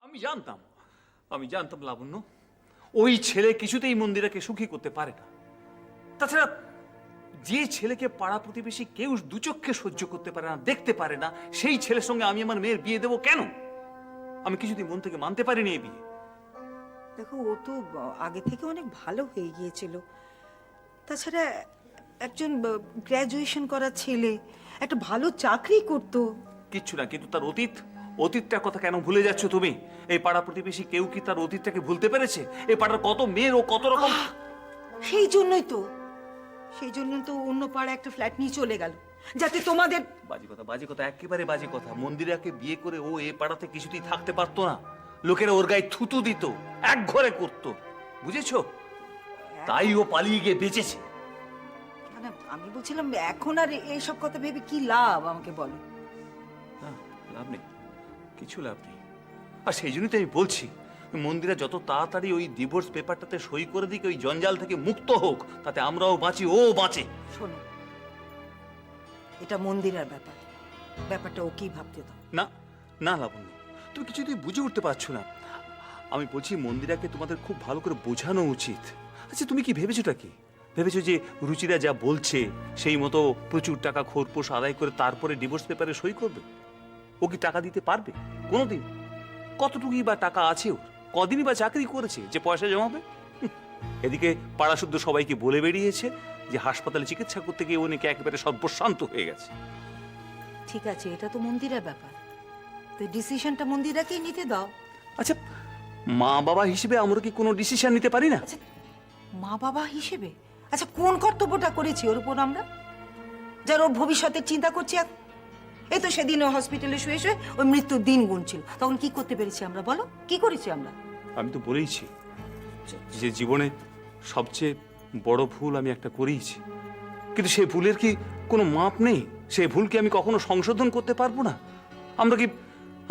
আমি জানতাম লাবণ্য, ওই ছেলে কিছুতেই মন্দিরাকে সুখী করতে পারে না। তাছাড়া যে ছেলেকে পাড়া প্রতিবেশী কেউ দুচক্ষে সহ্য করতে পারে না, দেখতে পারে না, সেই ছেলের সঙ্গে আমি আমার মেয়ের বিয়ে দেবো কেন? আমি কিছুতেই মন থেকে মানতে পারিনি এই বিয়ে। দেখো, ও তো আগে থেকে অনেক ভালো হয়ে গিয়েছিল। তাছাড়া একজন গ্র্যাজুয়েশন করা ছেলে, একটা ভালো চাকরি করতো। কিচ্ছু না, কিন্তু তার অতীতটার কথা কেন ভুলে যাচ্ছ তুমি? এই পাড়া প্রতিবেশী কেউ কি তার অতীতটাকে ভুলতে পেরেছে? এই পাড়ার কত মেয়ের ও কত রকম। সেই জন্যই তো অন্য পাড়া একটা ফ্ল্যাট নিয়ে চলে গেল, যাতে তোমাদের। বাজে কথা, একেবারে বাজে কথা। মন্দিরাকে বিয়ে করে ও এ পাড়াতে কিছুতেই থাকতে পারতো না। লোকেরা ওর গায়ে থুতু দিত, এক ঘরে করতো, বুঝেছো? তাই ও পালিয়ে গিয়ে বেঁচেছে। আমি বলছিলাম, এখন আর এইসব কথা ভেবে কি লাভ, আমাকে বলো। না, লাভ নেই, কিছু লাভ নেই। আর সেই জন্যই তো আমি বলছি, মন্দিরা যত তাড়াতাড়ি ওই ডিভোর্স পেপারটাতে সই করে দিকে, ওই জঞ্জাল থেকে মুক্ত হোক, তাতে আমরাও বাঁচি, ও বাঁচে। শোনো, এটা মন্দিরের ব্যাপারটা ওকেই ভাবতে দাও। না না লাবণ্য, তুমি কিছুতেই বুঝে উঠতে পারছো না। আমি বলছি, মন্দিরাকে তোমাদের খুব ভালো করে বোঝানো উচিত। আচ্ছা, তুমি কি ভেবেছোটা কি? ভেবেছো যে রুচিরা যা বলছে সেই মতো প্রচুর টাকা খোরপোশ আদায় করে তারপরে ডিভোর্স পেপারে সই করবে? ও কি টাকা দিতে পারবে কোনোদিন? কতটুকুই বা টাকা আছে ওর? কদিনই বা চাকরি করেছে যে পয়সা জমাবে? এদিকে পাড়া শুদ্ধ সবাইকে বলে বেরিয়েছে যে হাসপাতালে চিকিৎসা করতে গিয়ে ও নাকি একেবারে সর্বশান্ত হয়ে গেছে। ঠিক আছে, এটা তো মন্দিরের ব্যাপার, তো ডিসিশনটা মন্দিরাকেই নিতে দাও। আচ্ছা, মা বাবা হিসেবে আমরা কি কোনো ডিসিশন নিতে পারি না? আচ্ছা, মা বাবা হিসেবে আচ্ছা কোন কর্তব্যটা করেছি ওর উপর আমরা, যার ওর ভবিষ্যতের চিন্তা করছি? এই তো সেদিন হসপিটালে শুয়ে শুয়ে ওই মৃত্যুর দিন গুনছিল, তখন কি করতে পেরেছি আমরা, বলো? কি করেছি আমরা? আমি তো বলেইছি যে জীবনে সবচেয়ে বড় ভুল আমি একটা করেইছি, কিন্তু সেই ভুলের কি কোনো মাপ নেই? সেই ভুলকে আমি কখনো সংশোধন করতে পারবো না?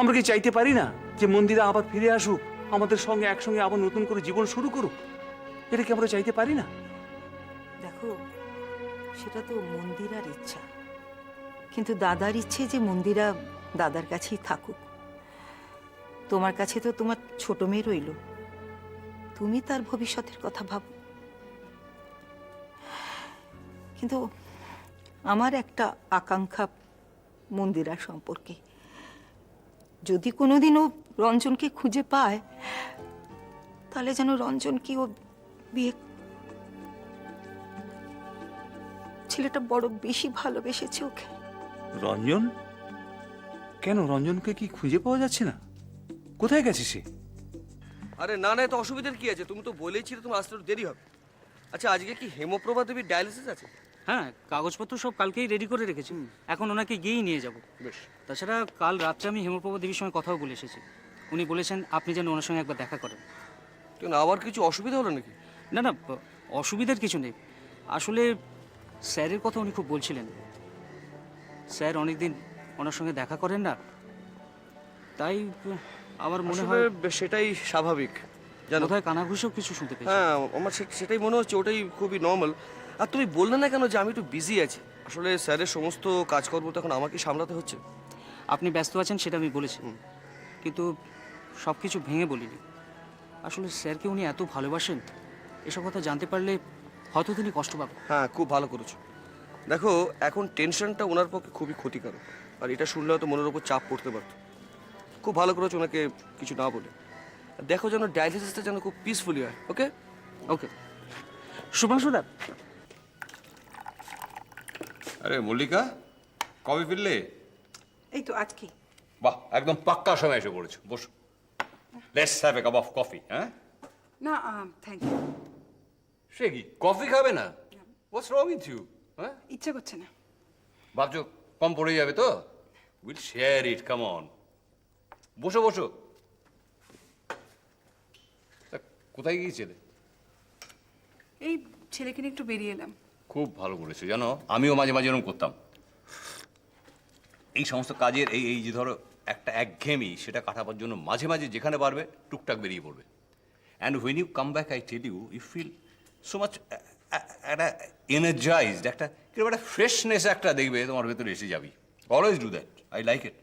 আমরা কি চাইতে পারি না যে মন্দিরা আবার ফিরে আসুক, আমাদের সঙ্গে একসঙ্গে আবার নতুন করে জীবন শুরু করুক? এটা কি আমরা চাইতে পারি না? দেখো, সেটা তো মন্দিরার ইচ্ছা, কিন্তু দাদার ইচ্ছে যে মন্দিরা দাদার কাছেই থাকুক। তোমার কাছে তো তোমার ছোট মেয়ে রইল, তুমি তার ভবিষ্যতের কথা ভাবো। কিন্তু আমার একটা আকাঙ্ক্ষা মন্দিরা সম্পর্কে, যদি কোনোদিন ও রঞ্জনকে খুঁজে পায়, তাহলে যেন রঞ্জনকে ও বিয়ে। ছেলেটা বড় বেশি ভালোবেসেছে ওকে। রঞ্জন? কেন, রঞ্জনকে কি খুঁজে পাওয়া যাচ্ছে না? কোথায় গেছে সে? আরে না না, তো অসুবিধার কি আছে? তুমি তো বলেছিলে তুমি আসতে একটু দেরি হবে। আচ্ছা, আজকে কি হেমপ্রভা দেবীর ডায়ালিসিস আছে? হ্যাঁ, কাগজপত্র সব কালকেই রেডি করে রেখেছি, এখন ওনাকে গিয়েই নিয়ে যাব। বেশ। তাছাড়া কাল রাত্রে আমি হেমপ্রভা দেবীর সঙ্গে কথাও বলে এসেছি। উনি বলেছেন আপনি যেন ওনার সঙ্গে একবার দেখা করেন। কেন, আবার কিছু অসুবিধা হলো নাকি? না না, অসুবিধার কিছু নেই। আসলে স্যারের কথা উনি খুব বলছিলেন। স্যার অনেকদিন ওনার সঙ্গে দেখা করেন না, তাই আমার মনে হয় সেটাই স্বাভাবিক, জানো। বোধহয় কানাঘুষেও কিছু শুনতে পেয়েছি। হ্যাঁ, আমার সেটাই মনে হচ্ছে, ওটাই খুবই নর্মাল। আর তুমি বললে না কেন যে আমি একটু বিজি আছি? আসলে স্যারের সমস্ত কাজকর্ম তো এখন আমাকেই সামলাতে হচ্ছে। আপনি ব্যস্ত আছেন সেটা আমি বলেছি, কিন্তু সব কিছু ভেঙে বলিনি। আসলে স্যারকে উনি এত ভালোবাসেন, এসব কথা জানতে পারলে হয়তো তিনি কষ্ট পাবেন। হ্যাঁ, খুব ভালো করেছো। দেখো, এখন টেনশনটা ওনার পক্ষে খুবই ক্ষতিকারক, আর এটা শুনলে হয়তো মনের উপর চাপ পড়তে পারতো। খুব ভালো করেছো ওনাকে কিছু না বলে। দেখো যেন ডায়ালিসিসটা যেন খুব পিসফুলি হয়। ওকে ওকে। শুভাংশুদা, আরে মল্লিকা, কবে ফিরলে? এই তো আজকে। বাহ, একদম পাক্কা সময় এসে পড়েছো। বসো, let's have a cup of coffee. হ্যাঁ না, থ্যাংক ইউ, সে কি, কফি খাবে না? What's wrong with you? হ্যাঁ, ইচ্ছে করছে না। ভাবছো কম পড়ে যাবে তো? Will share it, come on. বসো বসো। কোথায় গিয়েছিলে? এই ছেলেকে নিয়ে একটু বেরিয়ে এলাম। খুব ভালো করেছো, জানো আমিও মাঝে মাঝে এরকম করতাম। এই সমস্ত কাজের এই যে ধরো একটা একঘেয়েমি, সেটা কাটাবার জন্য মাঝে মাঝে যেখানে পারবে টুকটাক বেরিয়ে পড়বে। And when you come back, I tell you feel so much একটা এনার্জাইজড, একটা কিরকম একটা ফ্রেশনেস একটা দেখবে তোমার ভেতরে এসে যাবি। Always do that, I like it.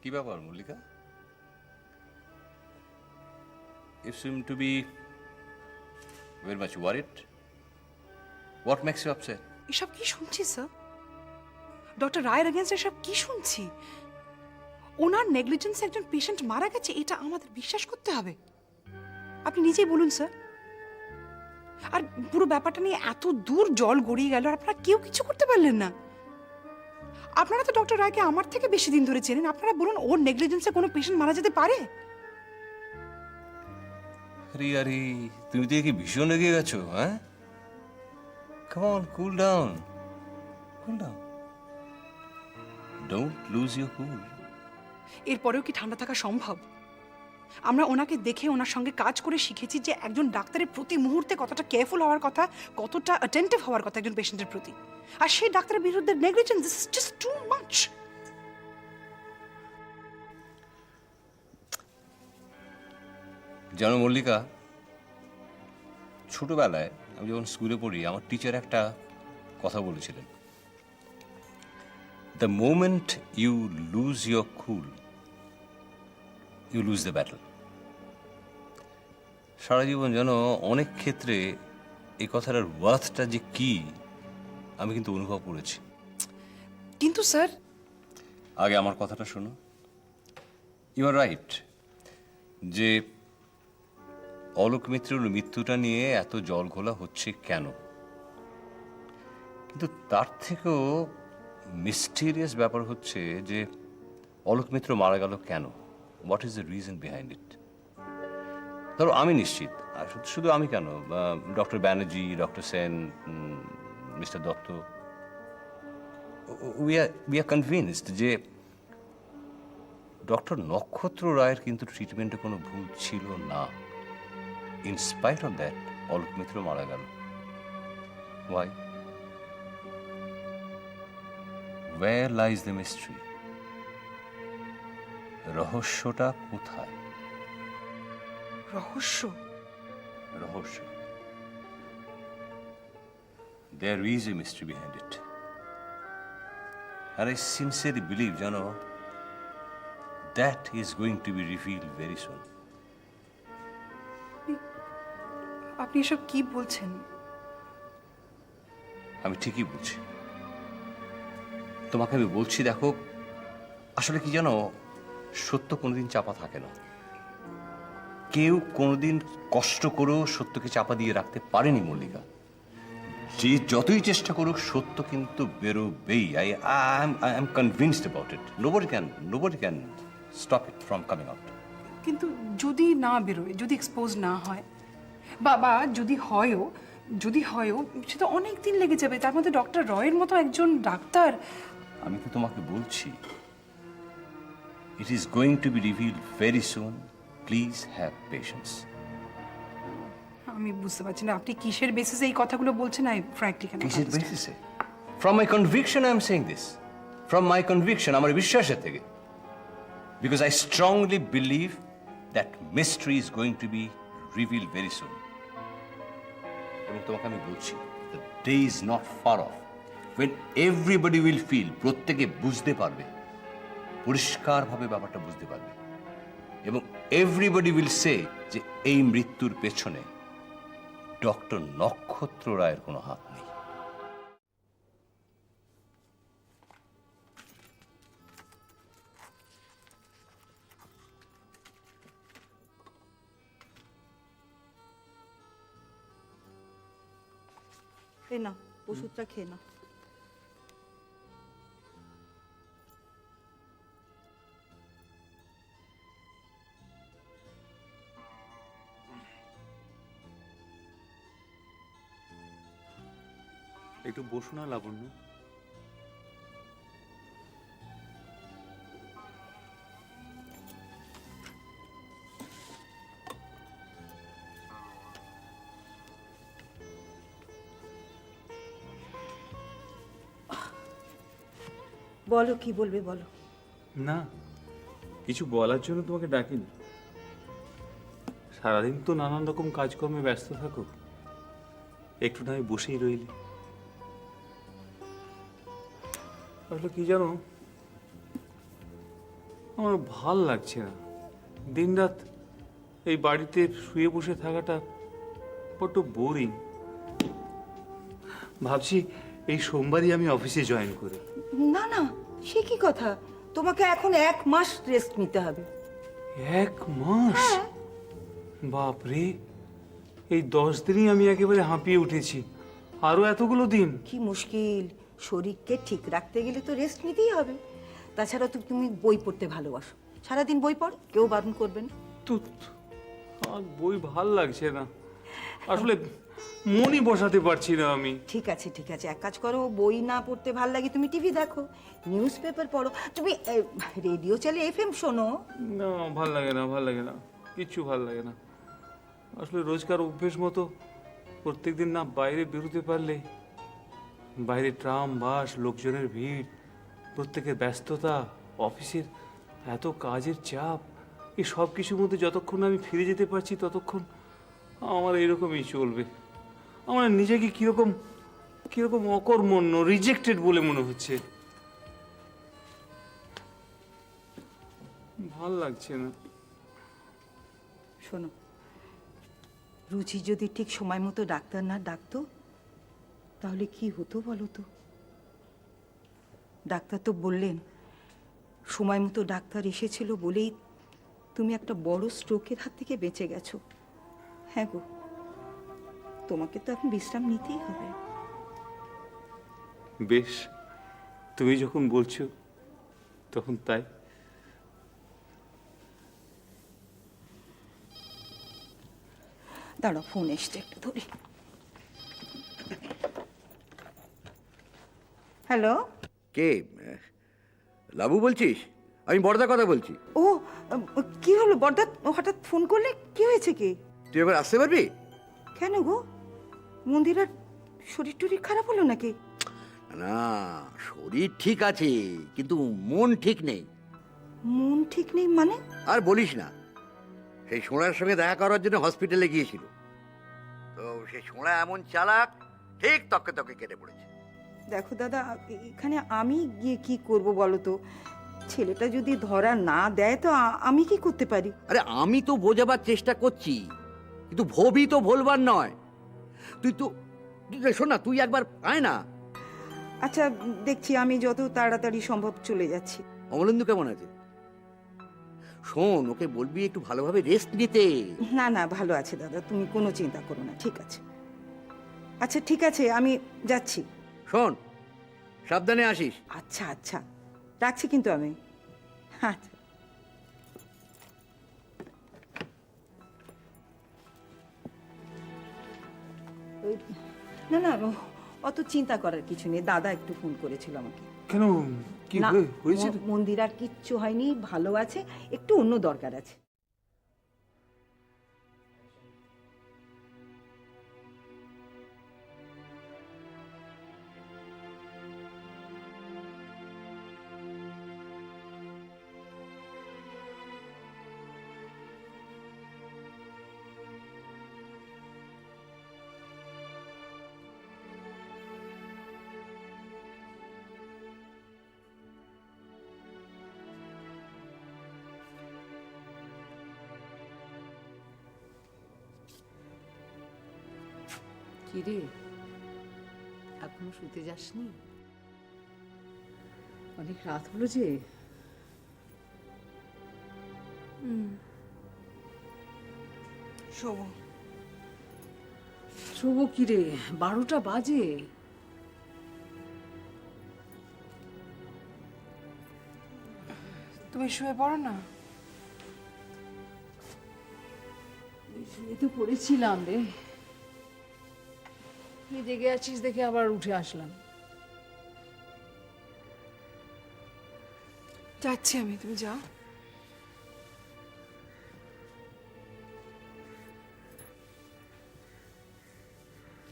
কি ব্যাপার Mallika? You seem to be very much worried. What makes you upset? এসব কি শুনছি স্যার? ডক্টর রায়ের এগেন্স্ট এসব কি শুনছি? ওনার নেগলিজেন্সে একজন পেশেন্ট মারা গেছে, এটা আমাদের বিশ্বাস করতে হবে? আপনি নিজেই বলুন স্যার। আর পুরো ব্যাপারটা নিয়ে এত দূর জল গড়িয়ে গেল আর আপনারা কেউ কিছু করতে পারলেন না। আপনারা তো ডক্টর রায়কে আমার থেকে বেশি দিন ধরে চেনেন, আপনারা বলুন ওর নেগলিজেন্সে কোনো পেশেন্ট মারা যেতে পারে? আরে আরে, তুমি তো কি ভীষণ রেগে গেছো, হ্যাঁ? Come on, cool down. Cool down. Don't lose your cool. এরপরেও কি ঠান্ডা থাকা সম্ভব? আমরা ওনাকে দেখে ওনার সঙ্গে কাজ করে শিখেছি যে একজন ডাক্তারের প্রতি মুহূর্তে কতটা কেয়ারফুল হওয়ার কথা, কতটা অ্যাটেন্টিভ হওয়ার কথা একজন পেশেন্টের প্রতি। আর সেই ডাক্তারের বিরুদ্ধে negligence, this is just too much. জানো মল্লিকা, ছোটবেলায় আমি যখন স্কুলে পড়ি, আমার টিচার একটা কথা বলেছিলেন, the moment you lose your cool you lose the battle. সারা জীবন যেন অনেক ক্ষেত্রে এই কথাটার ওয়ার্থটা যে কি আমি কিন্তু অনুভব করেছি। কিন্তু স্যার, আগে আমার কথাটা শোনো। ইউ আর রাইট যে অলোক মিত্রের মৃত্যুটা নিয়ে এত জল ঘোলা হচ্ছে কেন, কিন্তু তার থেকেও মিস্টিরিয়াস ব্যাপার হচ্ছে যে অলোক মিত্র মারা গেল কেন, what is the reason behind it. ধরো আমি নিশ্চিত, আর শুধু আমি কেন, doctor Banerjee, doctor Sen, mister Dutta, we are convinced যে ডক্টর নক্ষত্র রায়ের কিন্তু ট্রিটমেন্টে কোনো ভুল ছিল না। In spite of that, Alok মিত্র মারা গেল। Why? Where lies the mystery? রহস্যটা কোথায়? রহস্য? রহস্য। There is a mystery behind it. And I sincerely believe, জানো, that is going to be revealed very soon. আপনি এসব কি বলছেন? আমি ঠিকই বলছি, তোমাকে আমি বলছি। দেখো, আসলে কি জানো, সত্য কোনোদিন চাপা থাকে না। কেউ কোনোদিন কষ্ট করেও সত্যকে চাপা দিয়ে রাখতে পারেনি মল্লিকা। যে যতই চেষ্টা করুক, সত্য কিন্তু বেরোবেই। I am convinced about it. Nobody can stop it from coming out. কিন্তু যদি না বেরোয়, যদি এক্সপোজ না হয়, বা যদি হয়ও সে তো অনেক দিন লেগে যাবে। তার মধ্যে ডক্টর রয়ের মতো একজন ডাক্তার। আমি তো তোমাকে বলছি, it is going to be revealed very soon. Please have patience. আমি বুঝতে পারছি না আপনি কিসের বেসিসে এই কথাগুলো বলছেন। আই ফ্র্যাঙ্কলি ক্যান কিসের বেসিসে? From my conviction I am saying this. From my conviction, আমার বিশ্বাসের থেকে। Because I strongly believe that mystery is going to be revealed very soon. এবং তোমাকে আমি বলছি, the day is not far off when everybody will feel, প্রত্যেকে বুঝতে পারবে, পরিষ্কারভাবে ব্যাপারটা বুঝতে পারবে, এবং এভরিবডি উইল সে যে এই মৃত্যুর পেছনে ডক্টর নক্ষত্র রায়ের কোনো হাত নেই। এই না, ওষুধটা খেয়ে না। একটু বসো না লাবণ্য। বলো, কি বলবে বলো। না, কিছু বলার জন্য তোমাকে ডাকিনি। সারাদিন তো নানান রকম কাজকর্মে ব্যস্ত থাকো, একটু না আমি বসেই রইলি। আসলে কি জানো, আমার ভাল লাগছে না। দিনরাত এই বাড়িতে শুয়ে বসে থাকাটা বড্ড বোরিং। ভাবছি এই সোমবারই আমি অফিসে জয়েন করি। না না, সে কি কথা? তোমাকে এখন 1 মাস রেস্ট নিতে হবে। 1 মাস? বাপরে, এই 10 দিনই আমি একেবারে হাঁপিয়ে উঠেছি, আরো এতগুলো দিন? কি মুশকিল, শরীরকে ঠিক রাখতে গেলে তো রেস্ট নিতেই হবে। তাছাড়া তো তুমি বই পড়তে ভালোবাসো, সারাদিন বই পড়ো, কেউ বারণ করবে না। তুত, আর বই ভাল লাগছে না, আসলে মনই বসাতে পারছি না আমি। ঠিক আছে ঠিক আছে, এক কাজ করো, বই না পড়তে ভাল লাগে তুমি টিভি দেখো, নিউজ পেপার পড়ো, তুমি রেডিও চালিয়ে এফএম শোনো। না, ভাল লাগে না, ভাল লাগে না, কিচ্ছু ভাল লাগে না। আসলে রোজকার অভ্যেস মতো প্রত্যেকদিন না বাইরে বেরোতে পারলে, বাইরে ট্রাম বাস, লোকজনের ভিড়, প্রত্যেকের ব্যস্ততা, অফিসের এত কাজের চাপ, এই সব কিছুর মধ্যে যতক্ষণ আমি ফিরে যেতে পারছি ততক্ষণ আমার এরকমই চলবে। আমার নিজেকে কিরকম কিরকম অকর্মণ্য, রিজেক্টেড বলে মনে হচ্ছে। ভাল লাগছে না। শোনো, রুচি যদি ঠিক সময় মতো ডাক্তার না ডাকতো তাহলে কি হতো বলো তো? ডাক্তার তো বললেন সময় মতো ডাক্তার এসেছিল বলেই তুমি একটা বড় স্ট্রোকের হাত থেকে বেঁচে গেছো। হ্যাঁ গো, তোমাকে তো এখন বিশ্রাম নিতেই হবে। বেশ, তুমি যখন বলছো তখন তাই। দাঁড়াও, ফোন এসছে, একটু ধরি। হ্যালো। কে? লাবু বলছিস? আমি বড়দা কথা বলছি। ও, কি হলো বড়দা, হঠাৎ ফোন করলে? কি হয়েছে কি? তুই এবার আসতে পারবি? কেন গো, মন্দিরার শরীর টরীর খারাপ হলো নাকি? না, শরীর ঠিক আছে কিন্তু মন ঠিক নেই। মন ঠিক নেই মানে? আর বলিস না, সেই সোনার সঙ্গে দেখা করার জন্য হসপিটালে গিয়েছিল, তো সেই সোনা এমন চালাক, ঠিক তককে তককে কেটে পড়েছে। দেখো দাদা, এখানে আমি গিয়ে কি করব বলো তো? ছেলেটা যদি ধরা না দেয় তো আমি কি করতে পারি? আরে আমি তো বোঝাবার চেষ্টা করছি, কিন্তু ভবি তো ভুলবার নয়। শোন না, তুই একবার আয় না। আচ্ছা দেখছি, আমি যত তাড়াতাড়ি সম্ভব চলে যাচ্ছি। অমলেন্দু কেমন আছে? শোন, ওকে বলবি একটু ভালোভাবে রেস্ট নিতে। না না, ভালো আছে দাদা, তুমি কোনো চিন্তা করো না, ঠিক আছে। আচ্ছা ঠিক আছে, আমি যাচ্ছি। শোন, সাবধানে আসিস। আচ্ছা আচ্ছা, রাখছি কিন্তু আমি। আচ্ছা। না না, অত চিন্তা করার কিছু নেই, দাদা একটু ফোন করেছিল আমাকে। কেন, কি না, হয়েছে? মন্দিরার কিচ্ছু হয়নি, ভালো আছে, একটু অন্য দরকার আছে। কিরে, এখনো শুতে যাসনি? অনেক রাত হলো যে। শোবো। শোবো কিরে, 12টা বাজে। তুমি শুয়ে পড়ো না। শুয়ে তো পড়েছিলাম রে, তুই জেগে আছিস দেখে আবার উঠে আসলাম। যাচ্ছি আমি, তুমি যাও।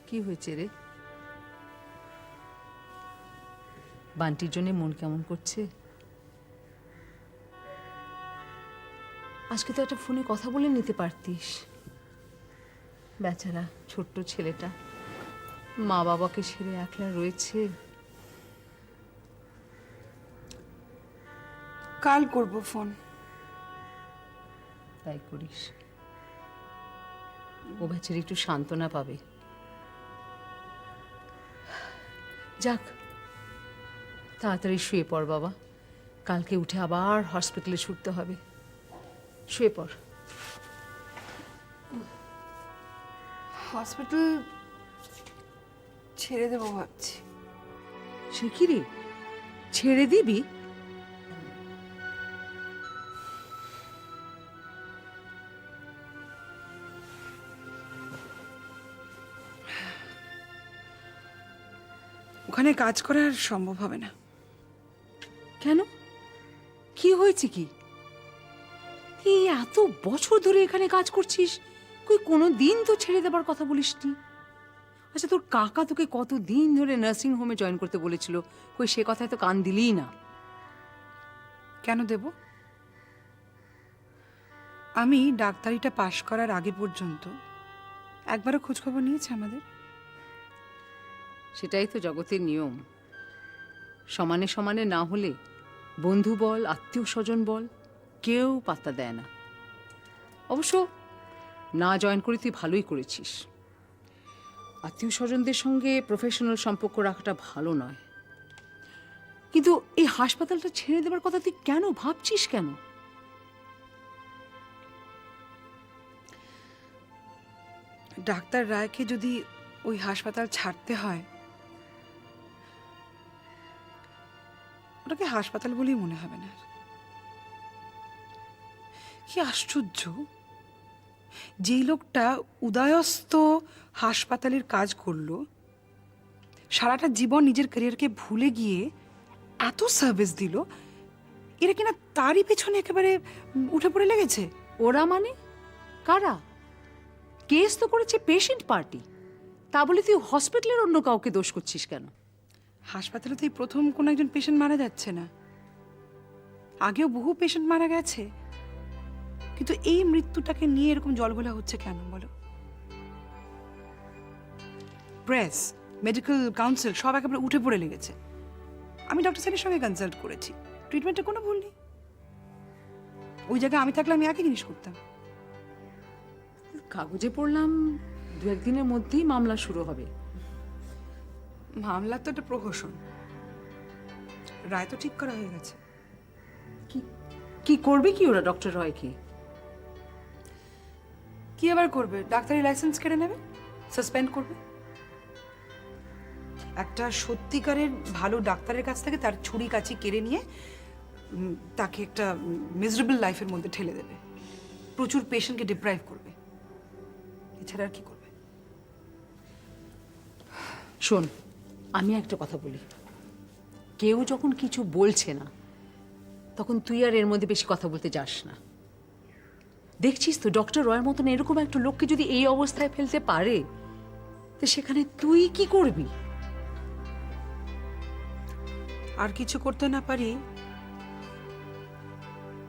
কি হয়েছে রে? বান্টির জন্য মন কেমন করছে? আজকে তো একটা ফোনে কথা বলে নিতে পারতিস। বেচারা ছোট্ট ছেলেটা মা বাবাকে ছেড়ে একলা রয়েছে। কাল করব ফোন। তাই করিস, ও বেচারি একটু সান্ত্বনা পাবে। যাক, তাড়াতাড়ি শুয়ে পড় বাবা, কালকে উঠে আবার হসপিটালে ছুটতে হবে। শুয়ে পড়। হসপিটাল ছেড়ে দেবো ভাবছি। সে কি রে, ছেড়ে দিবি? ওখানে কাজ করা আর সম্ভব হবে না। কেন, কি হয়েছে কি? তুই এত বছর ধরে এখানে কাজ করছিস, কই কোনো দিন তো ছেড়ে দেবার কথা বলিসনি। আচ্ছা, তোর কাকা তোকে কত দিন ধরে নার্সিং হোমে জয়েন করতে বলেছিল, কই সে কথায় তো কান দিলিই না। কেন দেব? আমি ডাক্তারিটা পাশ করার আগে পর্যন্ত একবারও খোঁজখবর নিয়েছে আমাদের? সেটাই তো জগতের নিয়ম। সমানে সমানে না হলে বন্ধু বল, আত্মীয় স্বজন বল, কেউ পাত্তা দেয় না। অবশ্য না জয়েন করে তুই ভালোই করেছিস। আত্মীয় স্বজনদের সঙ্গে প্রফেশনাল সম্পর্ক রাখাটা ভালো নয়। কিন্তু এই হাসপাতালটা ছেড়ে দেবার কথা তুই কেন ভাবছিস কেন? ডাক্তার রায়কে যদি ওই হাসপাতাল ছাড়তে হয়, ওটাকে হাসপাতাল বলেই মনে হবে না। কি আশ্চর্য, যেই লোকটা উদয়স্ত হাসপাতালের কাজ করলো, সারাটা জীবন নিজের ক্যারিয়ারকে ভুলে গিয়ে এত সার্ভিস দিল, এরা কিনা তারই পেছনে একেবারে উঠে পড়ে লেগেছে। ওরা মানে কারা? কেস তো করেছে পেশেন্ট পার্টি, তা বলে তুই হসপিটালের অন্য কাউকে দোষ করছিস কেন? হাসপাতালে তো এই প্রথম কোনো একজন পেশেন্ট মারা যাচ্ছে না, আগেও বহু পেশেন্ট মারা গেছে, কিন্তু এই মৃত্যুটাকে নিয়ে এরকম জলঘোলা হচ্ছে কেন বলো? প্রেস, মেডিকেল কাউন্সিল সব একেবারে উঠে পড়ে লেগেছে। আমি ডক্টর স্যারের সঙ্গে কনসাল্ট করেছি, ট্রিটমেন্টে কোনো ভুল নেই। ওই জায়গায় আমি থাকলে আমি একই জিনিস করতাম। কাগজে পড়লাম 2-1 দিনের মধ্যেই মামলা শুরু হবে। মামলার তো একটা প্রহসন, রায় তো ঠিক করা হয়ে গেছে। কি করবে কি ওরা ডক্টর রয়কে? কি আবার করবে? ডাক্তারি লাইসেন্স কেড়ে নেবে, সাসপেন্ড করবে। একটা সত্যিকারের ভালো ডাক্তারের কাছ থেকে তার ছুরি কাঁচি কেড়ে নিয়ে তাকে একটা মিজারেবল লাইফের মধ্যে ঠেলে দেবে, প্রচুর পেশেন্টকে ডিপ্রাইভ করবে, এছাড়া আর কি করবে? শোন, আমি একটা কথা বলি, কেউ যখন কিছু বলছে না তখন তুই আর এর মধ্যে বেশি কথা বলতে যাস না। দেখছিস তো ডক্টর রয়ের মতন এরকম একটা লোককে যদি এই অবস্থায় ফেলতে পারে, তো সেখানে তুই কি করবি? আর কিছু করতে না পারি,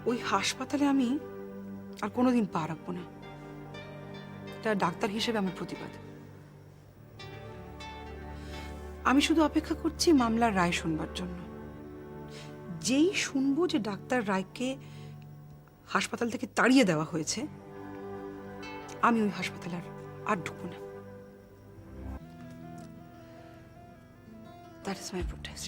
ওই হাসপাতালে আমি আর কোনোদিন পা রাখবো না। এটা ডাক্তার হিসেবে আমার প্রতিবাদ। আমি শুধু অপেক্ষা করছি মামলার রায় শুনবার জন্য। যেই শুনবো যে ডাক্তার রায়কে হাসপাতাল থেকে তাড়িয়ে দেওয়া হয়েছে, আমি ওই হাসপাতালে আর ঢুকবো না। That is my protest.